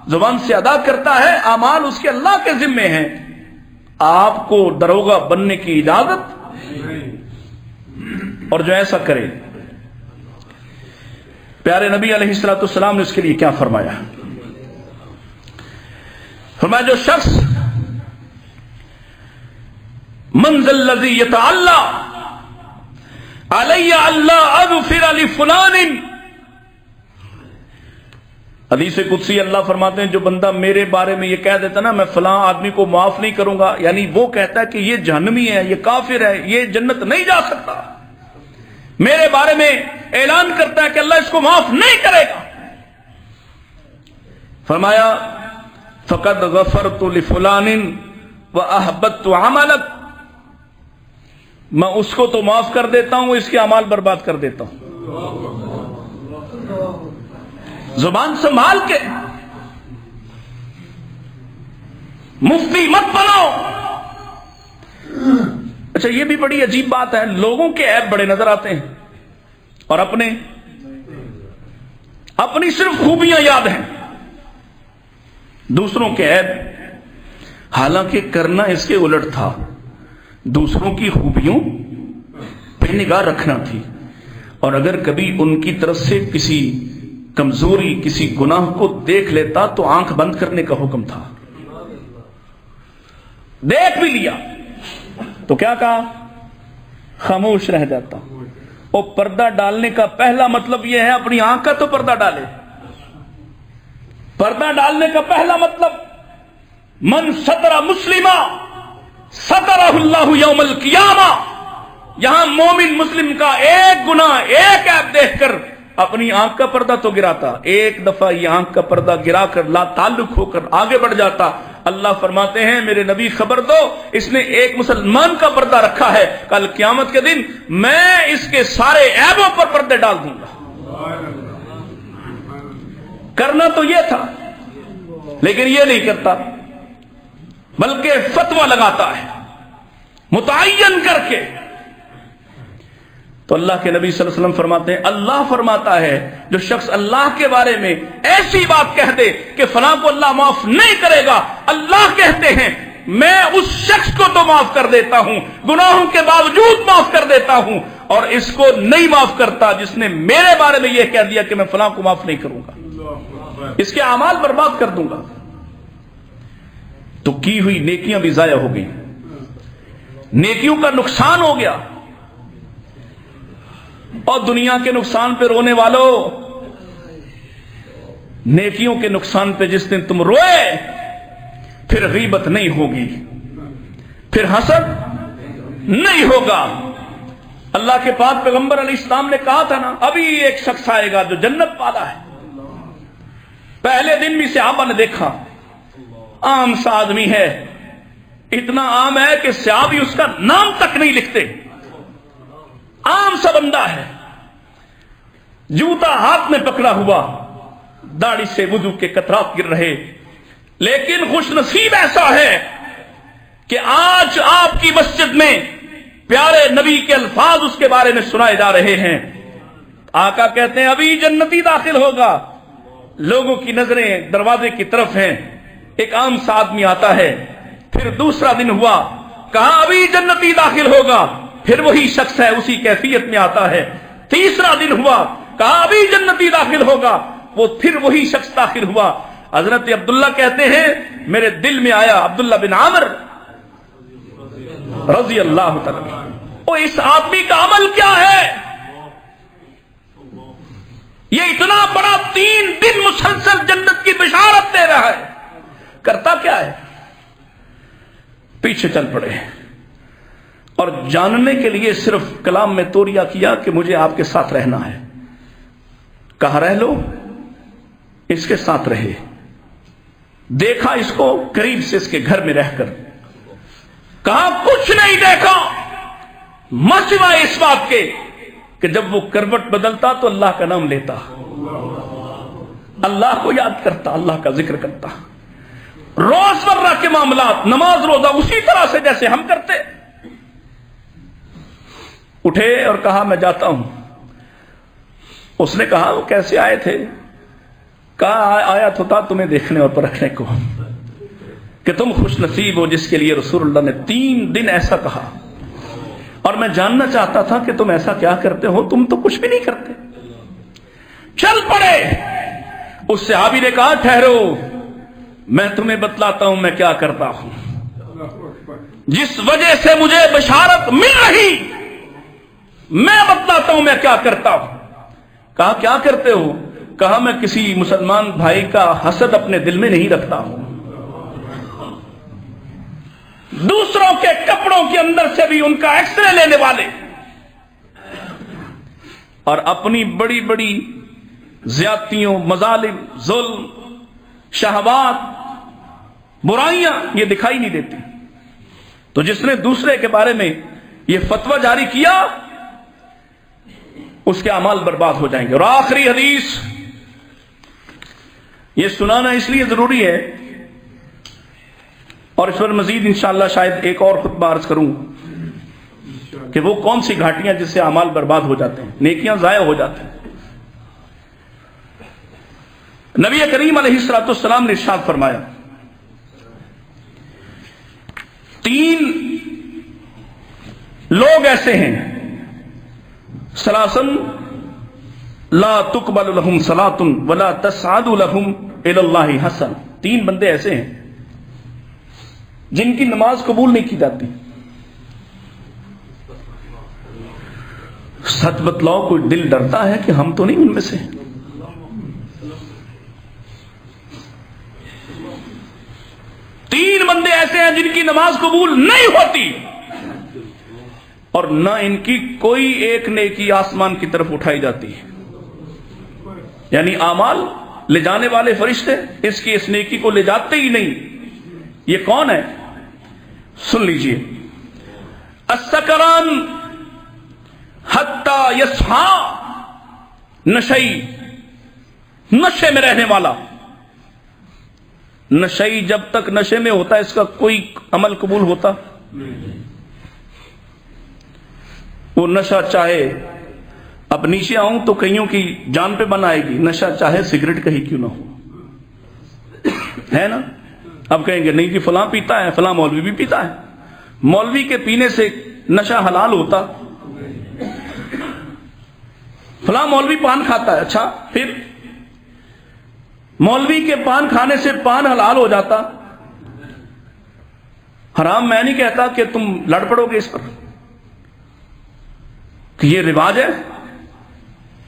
S1: زبان سے ادا کرتا ہے، اعمال اس کے اللہ کے ذمے ہیں، آپ کو دروغہ بننے کی اجازت، اور جو ایسا کرے، پیارے نبی علیہ الصلوۃ والسلام نے اس کے لیے کیا فرمایا؟ فرمایا جو شخص من ذا الذی یتعلی علی اللہ اغفر لفلان، حدیث قدسی اللہ فرماتے ہیں جو بندہ میرے بارے میں یہ کہہ دیتا نا میں فلاں آدمی کو معاف نہیں کروں گا، یعنی وہ کہتا ہے کہ یہ جہنمی ہے، یہ کافر ہے، یہ جنت نہیں جا سکتا، میرے بارے میں اعلان کرتا ہے کہ اللہ اس کو معاف نہیں کرے گا، فرمایا فقد غفرت لفلان واحبطت عملک، میں اس کو تو معاف کر دیتا ہوں، اس کے اعمال برباد کر دیتا ہوں۔ زبان سنبھال کے، مفتی مت بناؤ۔ اچھا یہ بھی بڑی عجیب بات ہے، لوگوں کے عیب بڑے نظر آتے ہیں اور اپنی صرف خوبیاں یاد ہیں، دوسروں کے عیب، حالانکہ کرنا اس کے الٹ تھا، دوسروں کی خوبیوں پہ نگاہ رکھنا تھی، اور اگر کبھی ان کی طرف سے کسی کمزوری، کسی گناہ کو دیکھ لیتا تو آنکھ بند کرنے کا حکم تھا، دیکھ بھی لیا تو کیا کہا، خاموش رہ جاتا، اور پردہ ڈالنے کا پہلا مطلب یہ ہے اپنی آنکھ کا تو پردہ ڈالے. پردہ ڈالنے کا پہلا مطلب من ستر مسلمہ سترہ اللہ یوم القیامہ. یہاں مومن مسلم کا ایک گناہ ایک عیب دیکھ کر اپنی آنکھ کا پردہ تو گراتا, ایک دفعہ یہ آنکھ کا پردہ گرا کر لا تعلق ہو کر آگے بڑھ جاتا. اللہ فرماتے ہیں میرے نبی خبر دو, اس نے ایک مسلمان کا پردہ رکھا ہے, کل قیامت کے دن میں اس کے سارے عیبوں پر پردے ڈال دوں گا. کرنا تو یہ تھا لیکن یہ نہیں کرتا, بلکہ فتویٰ لگاتا ہے متعین کر کے. تو اللہ کے نبی صلی اللہ علیہ وسلم فرماتے ہیں, اللہ فرماتا ہے جو شخص اللہ کے بارے میں ایسی بات کہہ دے کہ فلاں کو اللہ معاف نہیں کرے گا, اللہ کہتے ہیں میں اس شخص کو تو معاف کر دیتا ہوں, گناہوں کے باوجود معاف کر دیتا ہوں, اور اس کو نہیں معاف کرتا جس نے میرے بارے میں یہ کہہ دیا کہ میں فلاں کو معاف نہیں کروں گا, اس کے اعمال برباد کر دوں گا. تو کی ہوئی نیکیاں بھی ضائع ہو گئی, نیکیوں کا نقصان ہو گیا. اور دنیا کے نقصان پہ رونے والوں, نیکیوں کے نقصان پہ جس دن تم روئے پھر غیبت نہیں ہوگی, پھر حسد نہیں ہوگا. اللہ کے پاک پیغمبر علیہ السلام نے کہا تھا نا, ابھی ایک شخص آئے گا جو جنت پالا ہے. پہلے دن بھی صحابہ نے دیکھا, عام سا آدمی ہے, اتنا عام ہے کہ صحابی اس کا نام تک نہیں لکھتے, عام سا بندہ ہے, جوتا ہاتھ میں پکڑا ہوا, داڑھی سے وضو کے قطرات گر رہے. لیکن خوش نصیب ایسا ہے کہ آج آپ کی مسجد میں پیارے نبی کے الفاظ اس کے بارے میں سنائے جا رہے ہیں. آقا کہتے ہیں ابھی جنتی داخل ہوگا, لوگوں کی نظریں دروازے کی طرف ہیں. ایک عام سا آدمی آتا ہے, پھر دوسرا دن ہوا, کہا ابھی جنتی داخل ہوگا, پھر وہی شخص ہے اسی کیفیت میں آتا ہے. تیسرا دن ہوا, کہا ابھی جنتی داخل ہوگا, وہ پھر وہی شخص داخل ہوا. حضرت عبداللہ کہتے ہیں میرے دل میں آیا, عبداللہ بن عامر رضی اللہ تعالی, وہ اس آدمی کا عمل کیا ہے, یہ اتنا بڑا 3 دن مسلسل جنت کی بشارت دے رہا ہے, کرتا کیا ہے؟ پیچھے چل پڑے اور جاننے کے لیے صرف کلام میں توریہ کیا کہ مجھے آپ کے ساتھ رہنا ہے. کہا رہ لو, اس کے ساتھ رہے. دیکھا اس کو قریب سے اس کے گھر میں رہ کر, کہا کچھ نہیں دیکھا مسوائے اس بات کے کہ جب وہ کروٹ بدلتا تو اللہ کا نام لیتا, اللہ کو یاد کرتا, اللہ کا ذکر کرتا. روزمرہ کے معاملات, نماز روزہ اسی طرح سے جیسے ہم کرتے. اٹھے اور کہا میں جاتا ہوں. اس نے کہا وہ کیسے آئے تھے؟ کہا آیا تو تھا تمہیں دیکھنے اور پرکھنے کو کہ تم خوش نصیب ہو جس کے لیے رسول اللہ نے 3 دن ایسا کہا, اور میں جاننا چاہتا تھا کہ تم ایسا کیا کرتے ہو, تم تو کچھ بھی نہیں کرتے. چل پڑے. اس صحابی نے کہا ٹھہرو, میں تمہیں بتلاتا ہوں میں کیا کرتا ہوں, جس وجہ سے مجھے بشارت مل رہی میں بتلاتا ہوں میں کیا کرتا ہوں. کہا کیا کرتے ہو؟ کہا میں کسی مسلمان بھائی کا حسد اپنے دل میں نہیں رکھتا ہوں, دوسروں کے کپڑوں کے اندر سے بھی ان کا ایکس رے لینے والے, اور اپنی بڑی بڑی زیادتیوں, مظالم, ظلم, شہوات, برائیاں یہ دکھائی نہیں دیتی. تو جس نے دوسرے کے بارے میں یہ فتویٰ جاری کیا اس کے اعمال برباد ہو جائیں گے. اور آخری حدیث, یہ سنانا اس لیے ضروری ہے, اور اس پر مزید انشاءاللہ شاید ایک اور خطبہ عرض کروں کہ وہ کون سی گھاٹیاں جس سے اعمال برباد ہو جاتے ہیں, نیکیاں ضائع ہو جاتے ہیں. نبی کریم علیہ الصلوۃ والسلام نے ارشاد فرمایا 3 لوگ ایسے ہیں, ثلاثن لا تقبل لهم صلاۃ ولا تسعد لهم الی اللہ حسن. 3 بندے ایسے ہیں جن کی نماز قبول نہیں کی جاتی. سچ بتلاؤ کوئی دل ڈرتا ہے کہ ہم تو نہیں ان میں سے؟ تین بندے ایسے ہیں جن کی نماز قبول نہیں ہوتی اور نہ ان کی کوئی ایک نیکی آسمان کی طرف اٹھائی جاتی ہے، یعنی اعمال لے جانے والے فرشتے اس کی اس نیکی کو لے جاتے ہی نہیں۔ یہ کون ہے؟ سن لیجئے، السکران حتی یصحا، نشئی، نشے میں رہنے والا۔ نشئی جب تک نشے میں ہوتا ہے اس کا کوئی عمل قبول ہوتا؟ وہ نشہ چاہے اب نیچے آؤں تو کئیوں کی جان پہ بن آئے گی، نشہ چاہے سگریٹ کہیں کیوں نہ ہو، ہے نا؟ اب کہیں گے نہیں جی فلاں پیتا ہے، فلاں مولوی بھی پیتا ہے، مولوی کے پینے سے نشہ حلال ہوتا؟ فلاں مولوی پان کھاتا ہے، اچھا پھر مولوی کے پان کھانے سے پان حلال ہو جاتا؟ حرام میں نہیں کہتا کہ تم لڑ پڑو گے اس پر کہ یہ رواج ہے،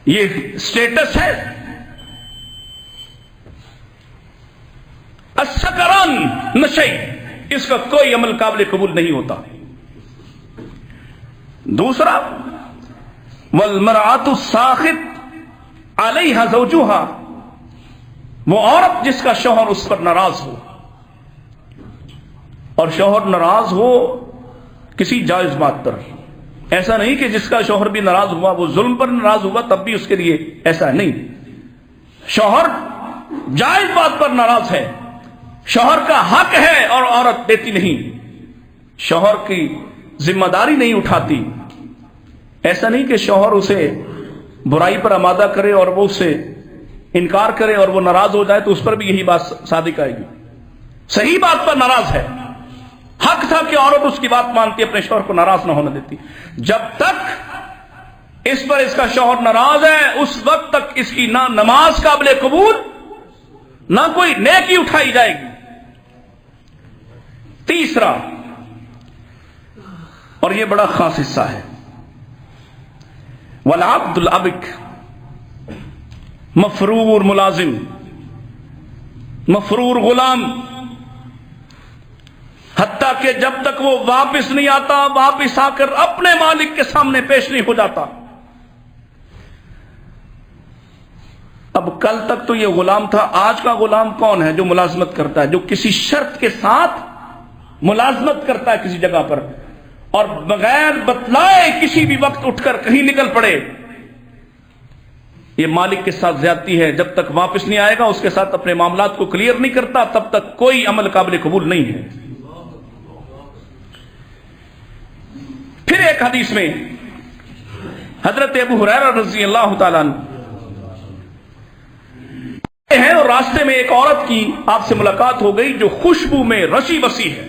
S1: یہ سٹیٹس ہے۔ السکران، نشئی، اس کا کوئی عمل قابل قبول نہیں ہوتا۔ دوسرا، والمرأة الساخط علیہا زوجہا، وہ عورت جس کا شوہر اس پر ناراض ہو، اور شوہر ناراض ہو کسی جائز بات پر، ایسا نہیں کہ جس کا شوہر بھی ناراض ہوا وہ ظلم پر ناراض ہوا تب بھی اس کے لیے ایسا نہیں، شوہر جائز بات پر ناراض ہے، شوہر کا حق ہے اور عورت دیتی نہیں، شوہر کی ذمہ داری نہیں اٹھاتی، ایسا نہیں کہ شوہر اسے برائی پر آمادہ کرے اور وہ اسے انکار کرے اور وہ ناراض ہو جائے تو اس پر بھی یہی بات صادق آئے گی، صحیح بات پر ناراض ہے، حق تھا کہ عورت اس کی بات مانتی، اپنے شوہر کو ناراض نہ ہونے دیتی، جب تک اس پر اس کا شوہر ناراض ہے اس وقت تک اس کی نہ نماز قابل قبول نہ کوئی نیکی اٹھائی جائے گی۔ تیسرا، اور یہ بڑا خاص حصہ ہے، والعبد الابک، مفرور ملازم، مفرور غلام، حتیٰ کہ جب تک وہ واپس نہیں آتا، واپس آ کر اپنے مالک کے سامنے پیش نہیں ہو جاتا۔ اب کل تک تو یہ غلام تھا، آج کا غلام کون ہے؟ جو ملازمت کرتا ہے، جو کسی شرط کے ساتھ ملازمت کرتا ہے کسی جگہ پر اور بغیر بتلائے کسی بھی وقت اٹھ کر کہیں نکل پڑے، یہ مالک کے ساتھ زیادتی ہے۔ جب تک واپس نہیں آئے گا اس کے ساتھ اپنے معاملات کو کلیئر نہیں کرتا تب تک کوئی عمل قابل قبول نہیں ہے۔ پھر ایک حدیث میں حضرت ابو ہریرہ رضی اللہ تعالیٰ عنہ ہیں اور راستے میں ایک عورت کی آپ سے ملاقات ہو گئی جو خوشبو میں رسی بسی ہے۔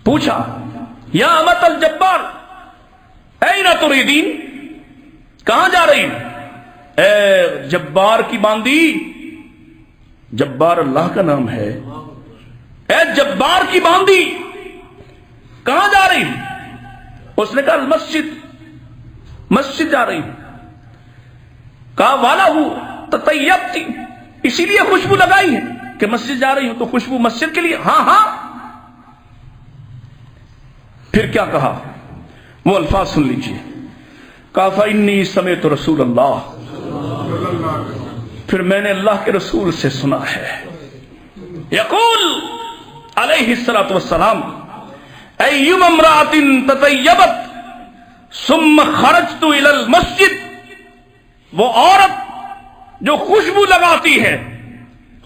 S1: پوچھا، یا امت الجبار این تریدین، کہاں جا رہی؟ اے جبار کی باندی، جبار اللہ کا نام ہے، اے جبار کی باندی کہاں جا رہی؟ اس نے کہا مسجد، مسجد جا رہی۔ کہا والا ہوں تطیبتی، اسی لیے خوشبو لگائی ہے کہ مسجد جا رہی ہوں تو خوشبو مسجد کے لیے؟ ہاں ہاں۔ پھر کیا کہا؟ وہ الفاظ سن لیجیے۔ کہا فإنی سمعت رسول اللہ، پھر میں نے اللہ کے رسول سے سنا ہے، یقول علیہ الصلوۃ والسلام، ایما امرأۃ تطیبت ثم خرجت الی المسجد، وہ عورت جو خوشبو لگاتی ہے،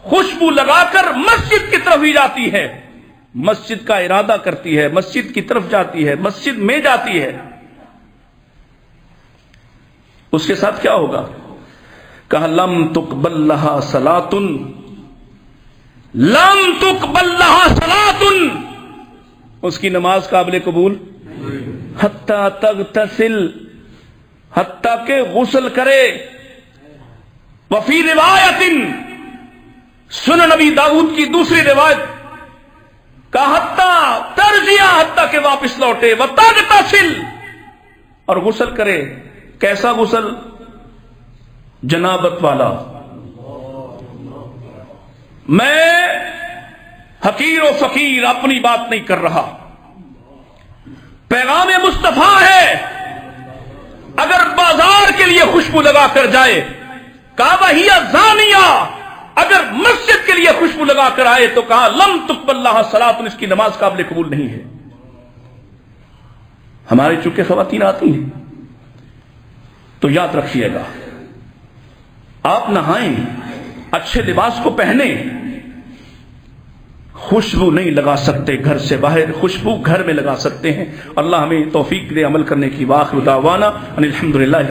S1: خوشبو لگا کر مسجد کی طرف ہی جاتی ہے، مسجد کا ارادہ کرتی ہے، مسجد کی طرف جاتی ہے، مسجد میں جاتی ہے، اس کے ساتھ کیا ہوگا؟ کہا لم تقبل لہا صلاۃ، لم تقبل لہا صلاۃ، اس کی نماز قابل قبول حتیٰ تغتسل، حتیٰ کہ غسل کرے۔ وفی روایت، سنن نبی داؤد کی دوسری روایت، کہ حتیٰ ترجع، حتیٰ کہ واپس لوٹے، وتغتسل، اور غسل کرے. کیسا غسل؟ جنابت والا. میں حقیر و فقیر اپنی بات نہیں کر رہا، پیغام مصطفیٰ ہے. اگر بازار کے لیے خوشبو لگا کر جائے، کہا وہی زانیہ، اگر مسجد کے لیے خوشبو لگا کر آئے تو کہا لم تقبل لہا صلاۃ، اس کی نماز قابل قبول نہیں ہے. ہماری چونکہ خواتین آتی ہیں تو یاد رکھیے گا، آپ نہائیں، اچھے لباس کو پہنیں، خوشبو نہیں لگا سکتے گھر سے باہر، خوشبو گھر میں لگا سکتے ہیں. اللہ ہمیں توفیق دے عمل کرنے کی. واخر دعوانا ان الحمدللہ.